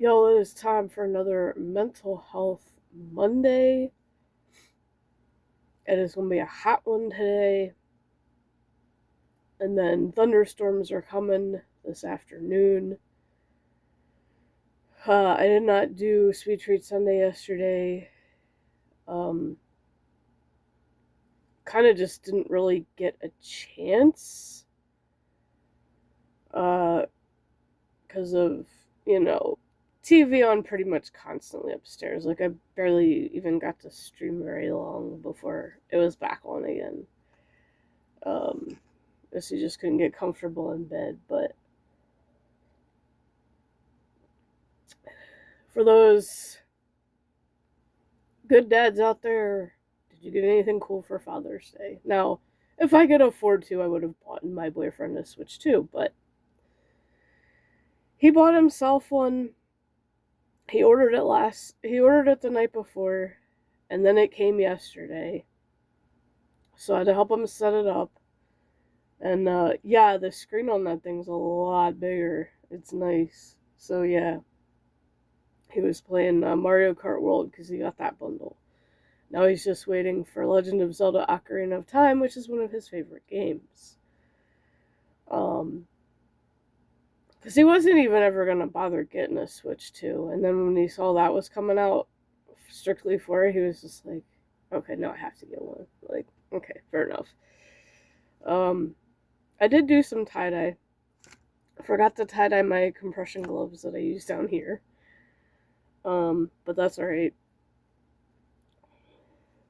Yo, it is time for another Mental Health Monday. It is going to be a hot one today. And then thunderstorms are coming this afternoon. I did not do Sweet Treat Sunday yesterday. Kind of just didn't really get a chance. Because of, TV on pretty much constantly upstairs. Like, I barely even got to stream very long before it was back on again. Guess you just couldn't get comfortable in bed. But for those good dads out there, did you get anything cool for Father's Day? Now, if I could afford to, I would have bought my boyfriend a Switch too, but he bought himself one. He ordered it the night before, and then it came yesterday. So I had to help him set it up. And yeah, the screen on that thing's a lot bigger. It's nice. So yeah, he was playing Mario Kart World because he got that bundle. Now he's just waiting for Legend of Zelda Ocarina of Time, which is one of his favorite games. Because he wasn't even ever going to bother getting a Switch 2. And then when he saw that was coming out strictly for it, he was just like, okay, now I have to get one. Like, okay, fair enough. I did do some tie-dye. I forgot to tie-dye my compression gloves that I use down here. But that's alright.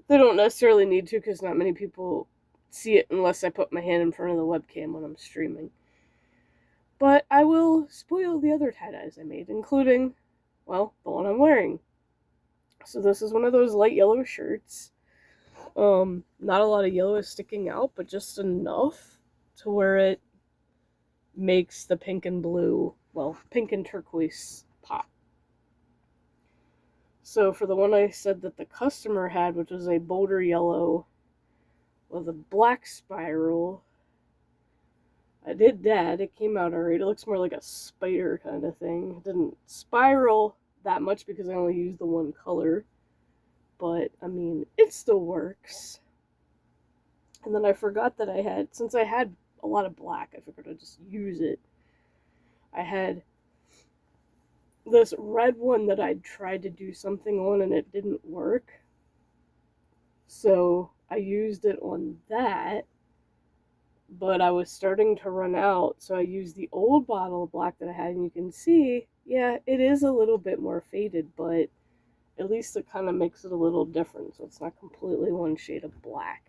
They don't necessarily need to because not many people see it unless I put my hand in front of the webcam when I'm streaming. But I will spoil the other tie-dyes I made, including, well, the one I'm wearing. So this is one of those light yellow shirts. Not a lot of yellow is sticking out, but just enough to where it makes the pink and blue, well, pink and turquoise pop. So for the one I said that the customer had, which was a bolder yellow with a black spiral, I did that. It came out alright. It looks more like a spider kind of thing. It didn't spiral that much because I only used the one color. But, I mean, it still works. And then I forgot that since I had a lot of black, I figured I'd just use it. I had this red one that I'd tried to do something on and it didn't work. So I used it on that, but I was starting to run out, so I used the old bottle of black that I had, and you can see, yeah, it is a little bit more faded, but at least it kind of makes it a little different, so it's not completely one shade of black.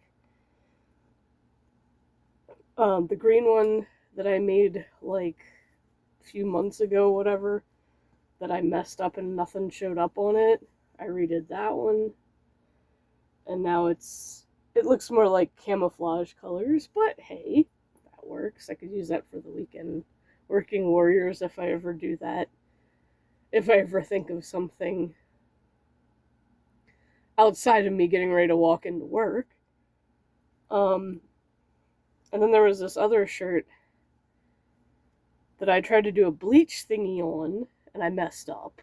The green one that I made like a few months ago, whatever, that I messed up and nothing showed up on it, I redid that one, and now it looks more like camouflage colors, but hey, that works. I could use that for the weekend working warriors if I ever do that. If I ever think of something outside of me getting ready to walk into work. And then there was this other shirt that I tried to do a bleach thingy on, and I messed up.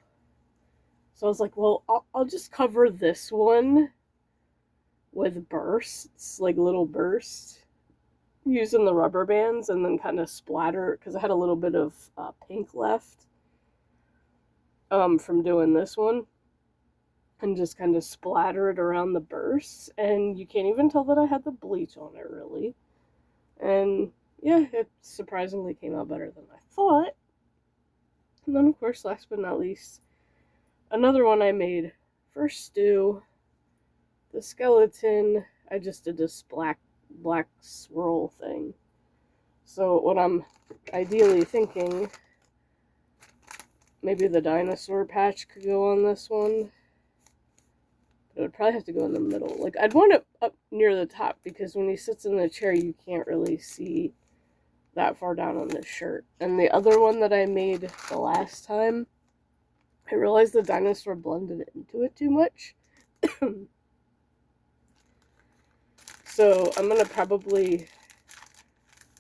So I was like, well, I'll just cover this one with bursts, like little bursts, using the rubber bands, and then kind of splatter, because I had a little bit of pink left from doing this one, and just kind of splatter it around the bursts, and you can't even tell that I had the bleach on it, really. And yeah, it surprisingly came out better than I thought. And then, of course, last but not least, another one I made for Stu. The skeleton, I just did this black swirl thing. So what I'm ideally thinking, maybe the dinosaur patch could go on this one. It would probably have to go in the middle. Like, I'd want it up near the top because when he sits in the chair, you can't really see that far down on this shirt. And the other one that I made the last time, I realized the dinosaur blended into it too much. So I'm going to probably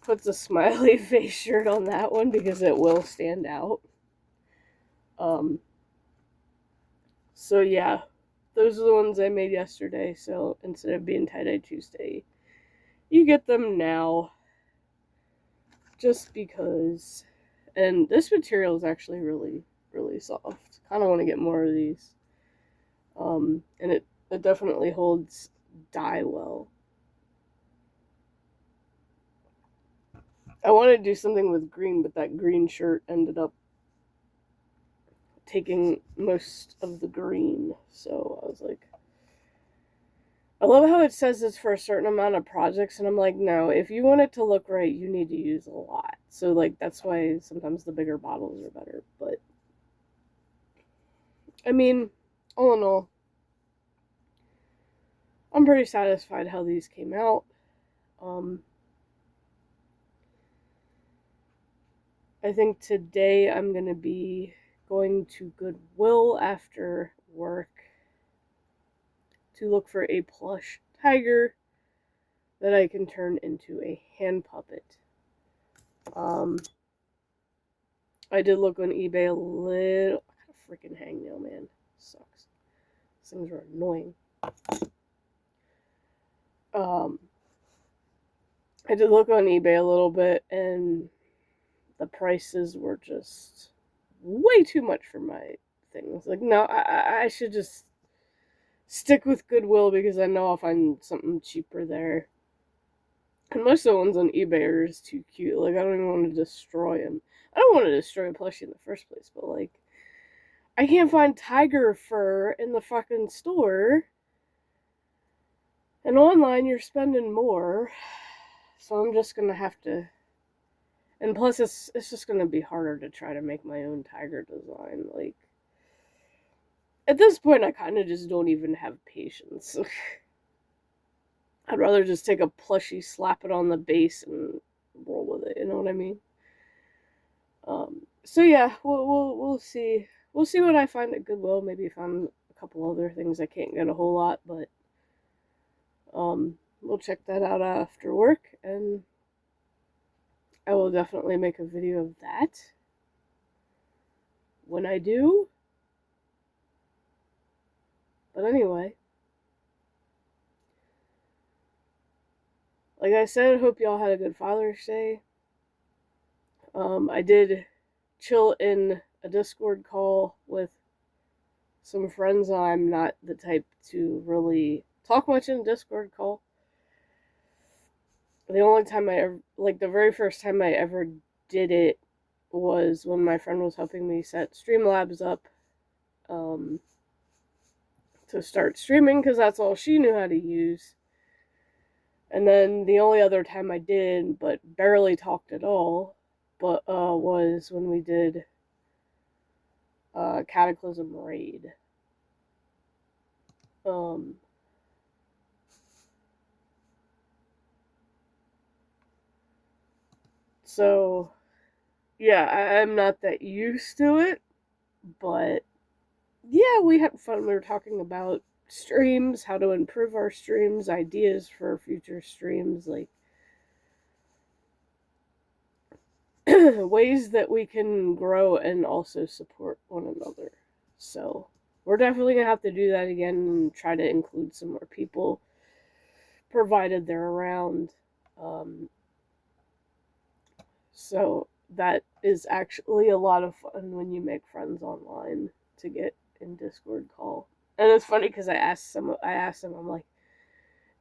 put the smiley face shirt on that one because it will stand out. So yeah, those are the ones I made yesterday. So instead of being tie-dye Tuesday, you get them now. Just because. And this material is actually really, really soft. Kind of want to get more of these. And it definitely holds dye well. I wanted to do something with green, but that green shirt ended up taking most of the green. So I was like, I love how it says it's for a certain amount of projects, and I'm like, no, if you want it to look right, you need to use a lot. So, like, that's why sometimes the bigger bottles are better. But, I mean, all in all, I'm pretty satisfied how these came out. I think today I'm going to be going to Goodwill after work to look for a plush tiger that I can turn into a hand puppet. I did look on eBay a little. I got a freaking hangnail, man. Sucks. These things are annoying. I did look on eBay a little bit, and the prices were just way too much for my things. Like, no, I should just stick with Goodwill because I know I'll find something cheaper there. And most of the ones on eBay are just too cute. Like, I don't even want to destroy them. I don't want to destroy a plushie in the first place, but, like, I can't find tiger fur in the fucking store. And online, you're spending more. So I'm just going to have to. And plus, it's just going to be harder to try to make my own tiger design. Like, at this point, I kind of just don't even have patience. I'd rather just take a plushie, slap it on the base, and roll with it. You know what I mean? So yeah, we'll see. We'll see what I find at Goodwill. Maybe find a couple other things I can't get a whole lot, but we'll check that out after work, and I will definitely make a video of that when I do. But anyway, like I said, hope y'all had a good Father's Day. I did chill in a Discord call with some friends. I'm not the type to really talk much in a Discord call. The only time I ever, like the very first time I ever did it was when my friend was helping me set Streamlabs up to start streaming because that's all she knew how to use. And then the only other time I did, but barely talked at all, but was when we did Cataclysm Raid. So yeah, I'm not that used to it, but yeah, we had fun. We were talking about streams, how to improve our streams, ideas for future streams, like ways that we can grow and also support one another. So we're definitely gonna have to do that again and try to include some more people, provided they're around. So that is actually a lot of fun when you make friends online to get in Discord call. And it's funny because I asked them, I'm like,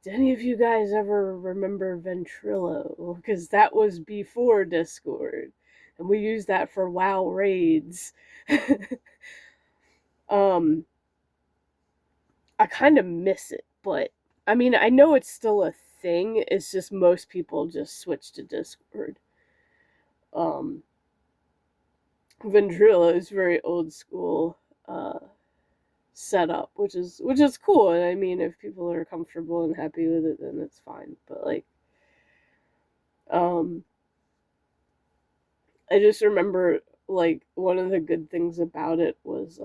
did any of you guys ever remember Ventrilo? Because that was before Discord, and we used that for WoW raids. I kind of miss it, but I mean, I know it's still a thing. It's just most people just switch to Discord. Ventrilo is very old school setup, which is cool. And I mean, if people are comfortable and happy with it, then it's fine. But like, I just remember like one of the good things about it was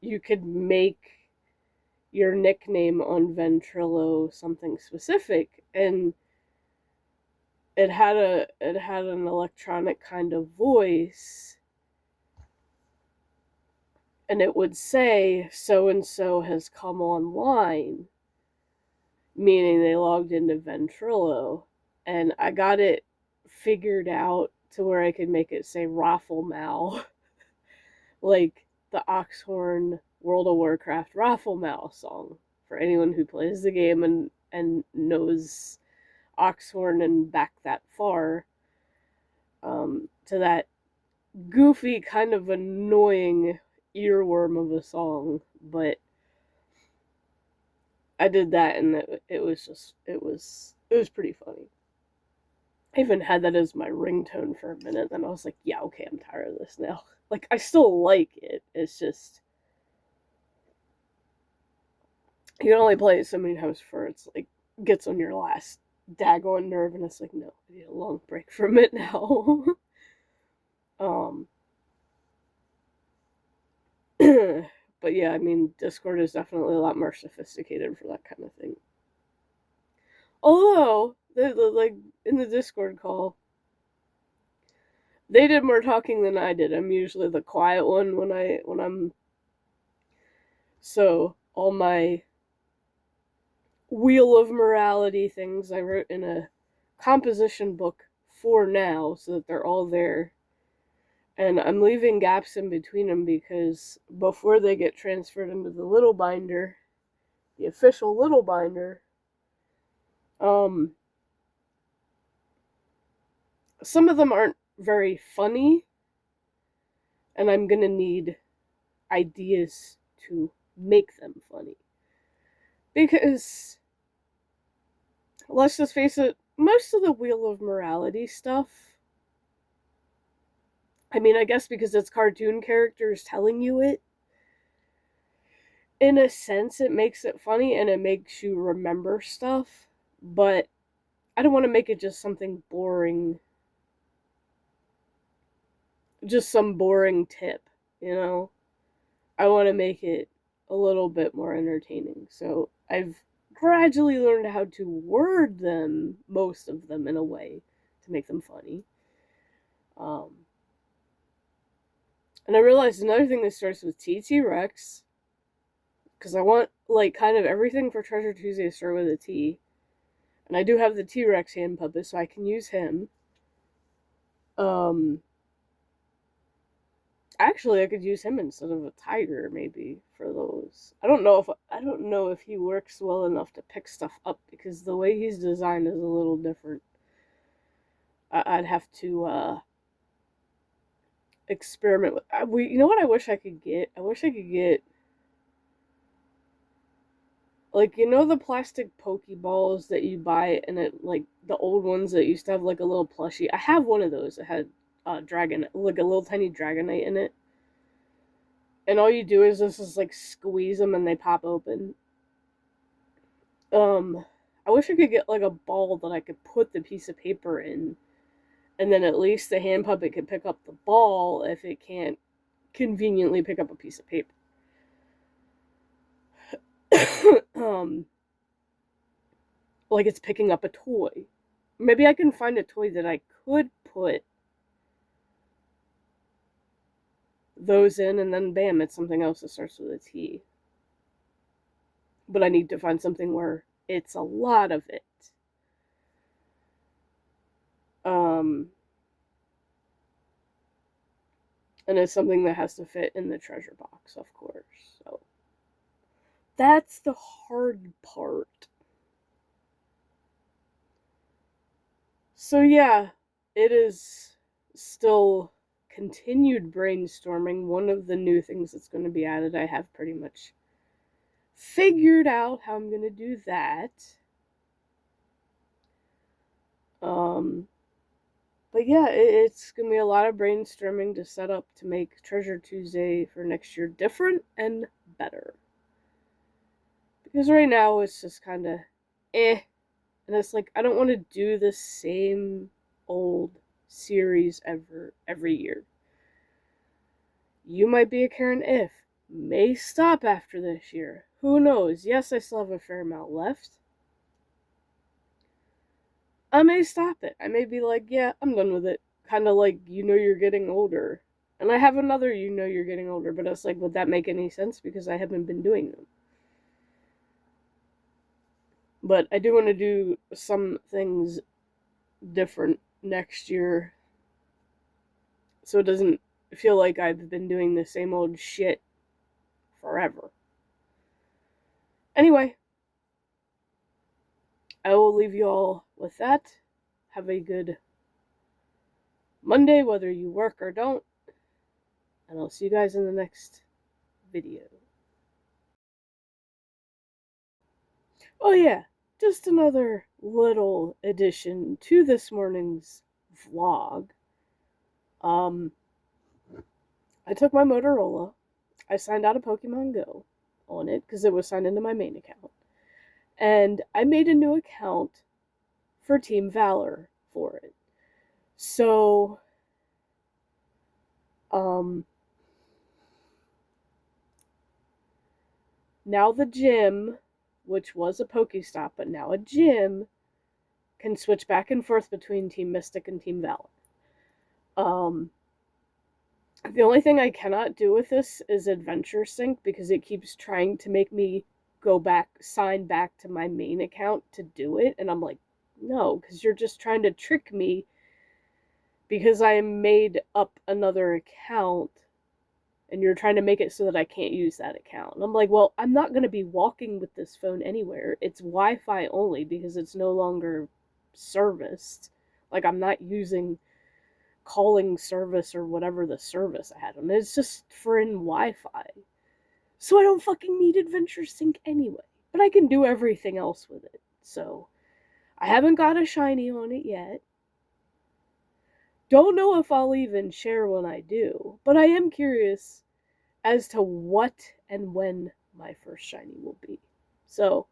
you could make your nickname on Ventrilo something specific, and it had an electronic kind of voice and it would say so and so has come online, meaning they logged into Ventrilo, and I got it figured out to where I could make it say Rafflemal, like the Oxhorn World of Warcraft Rafflemal song for anyone who plays the game and knows Oxhorn and back that far. To that goofy, kind of annoying earworm of a song, but I did that, and it was just it was pretty funny. I even had that as my ringtone for a minute. Then I was like, yeah, okay, I'm tired of this now. Like, I still like it. It's just you can only play it so many times before it's like gets on your last daggone nerve, and it's like, no, I need a long break from it now. um, but yeah, I mean, Discord is definitely a lot more sophisticated for that kind of thing. Although, like in the Discord call, they did more talking than I did. I'm usually the quiet one when I'm so all my wheel of morality things I wrote in a composition book for now so that they're all there. And I'm leaving gaps in between them because before they get transferred into the little binder, the official little binder, some of them aren't very funny, and I'm gonna need ideas to make them funny. Because, let's just face it, most of the Wheel of Morality stuff, I mean, I guess because it's cartoon characters telling you it, in a sense, it makes it funny and it makes you remember stuff, but I don't want to make it just something boring, just some boring tip, you know? I want to make it a little bit more entertaining. So I've gradually learned how to word them, most of them, in a way to make them funny. And I realized another thing that starts with TT Rex, because I want, like, kind of everything for Treasure Tuesday to start with a T. And I do have the T Rex hand puppet, so I can use him. Actually, I could use him instead of a tiger, maybe, for those. I don't know if he works well enough to pick stuff up because the way he's designed is a little different. I'd have to experiment with. You know what I wish I could get? I wish I could get, like, you know, the plastic Pokeballs that you buy, and it, like, the old ones that used to have like a little plushie. I have one of those that had dragon, like a little tiny Dragonite in it, and all you do is just like squeeze them and they pop open. I wish I could get like a ball that I could put the piece of paper in, and then at least the hand puppet can pick up the ball if it can't conveniently pick up a piece of paper. Like it's picking up a toy. Maybe I can find a toy that I could put those in, and then bam, it's something else that starts with a T. But I need to find something where it's a lot of it. And it's something that has to fit in the treasure box, of course. So that's the hard part. So yeah, it is still continued brainstorming. One of the new things that's going to be added, I have pretty much figured out how I'm going to do that. But yeah, it's going to be a lot of brainstorming to set up to make Treasure Tuesday for next year different and better. Because right now it's just kind of eh. And it's like, I don't want to do the same old series every year. You Might Be a Karen If may stop after this year. Who knows? Yes, I still have a fair amount left. I may stop it. I may be like, yeah, I'm done with it. Kind of like, you know, you're getting older And I have another You Know You're Getting Older, but it's like, would that make any sense? Because I haven't been doing them. But I do want to do some things different next year, so it doesn't feel like I've been doing the same old shit forever. Anyway, I will leave you all with that. Have a good Monday, whether you work or don't. And I'll see you guys in the next video. Oh yeah, just another little addition to this morning's vlog. I took my Motorola. I signed out of Pokemon Go on it because it was signed into my main account. And I made a new account for Team Valor for it. So, now the gym, which was a Pokestop, but now a gym, can switch back and forth between Team Mystic and Team Valor. The only thing I cannot do with this is Adventure Sync because it keeps trying to make me sign back to my main account to do it, and I'm like, no, because you're just trying to trick me because I made up another account and you're trying to make it so that I can't use that account. And I'm like, well, I'm not going to be walking with this phone anywhere. It's Wi-Fi only because it's no longer serviced. Like, I'm not using calling service or whatever the service I had on it. It's just for in Wi-Fi. So I don't fucking need Adventure Sync anyway. But I can do everything else with it. So I haven't got a shiny on it yet. Don't know if I'll even share when I do, but I am curious as to what and when my first shiny will be. So,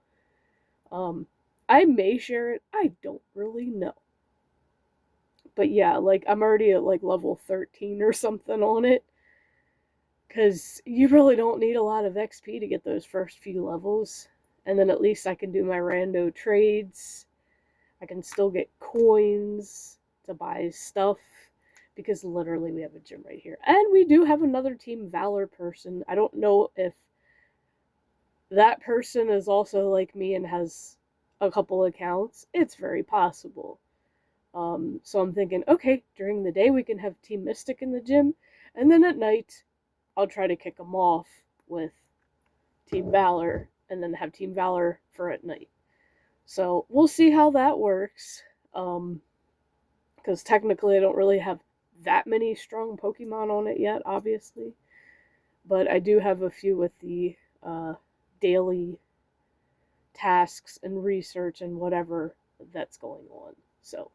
I may share it. I don't really know. But yeah, like, I'm already at like level 13 or something on it. Because you really don't need a lot of XP to get those first few levels. And then at least I can do my rando trades. I can still get coins to buy stuff. Because literally we have a gym right here. And we do have another Team Valor person. I don't know if that person is also like me and has a couple accounts. It's very possible. So I'm thinking, okay, during the day we can have Team Mystic in the gym. And then at night, I'll try to kick them off with Team Valor. And then have Team Valor for at night. So we'll see how that works. Because technically I don't really have that many strong Pokemon on it yet, obviously. But I do have a few with the daily tasks and research and whatever that's going on. So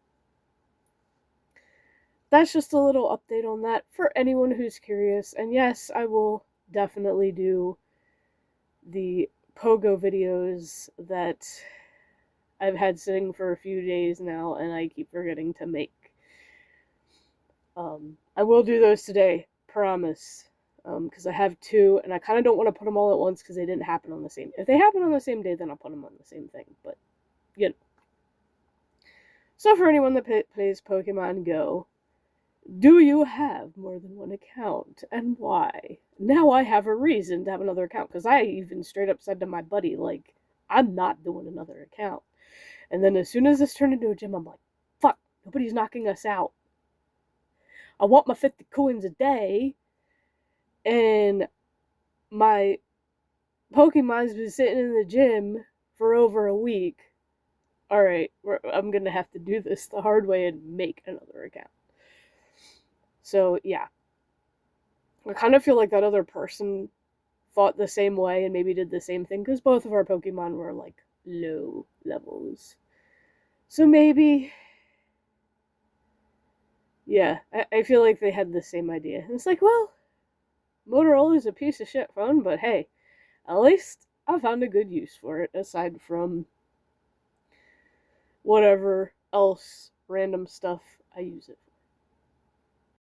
that's just a little update on that for anyone who's curious. And yes, I will definitely do the Pogo videos that I've had sitting for a few days now and I keep forgetting to make. I will do those today, promise, because I have two, and I kind of don't want to put them all at once because they didn't happen on the same. If they happen on the same day, then I'll put them on the same thing, but, you know. So for anyone that plays Pokemon Go, do you have more than one account, and why? Now I have a reason to have another account, because I even straight up said to my buddy, like, I'm not doing another account. And then as soon as this turned into a gym, I'm like, fuck, nobody's knocking us out. I want my 50 coins a day, and my Pokemon's been sitting in the gym for over a week. Alright, I'm gonna have to do this the hard way and make another account. So, yeah. I kind of feel like that other person thought the same way and maybe did the same thing, because both of our Pokemon were, like, low levels. So maybe... yeah, I feel like they had the same idea. And it's like, well, Motorola's a piece of shit phone, but hey, at least I found a good use for it, aside from whatever else random stuff I use it for.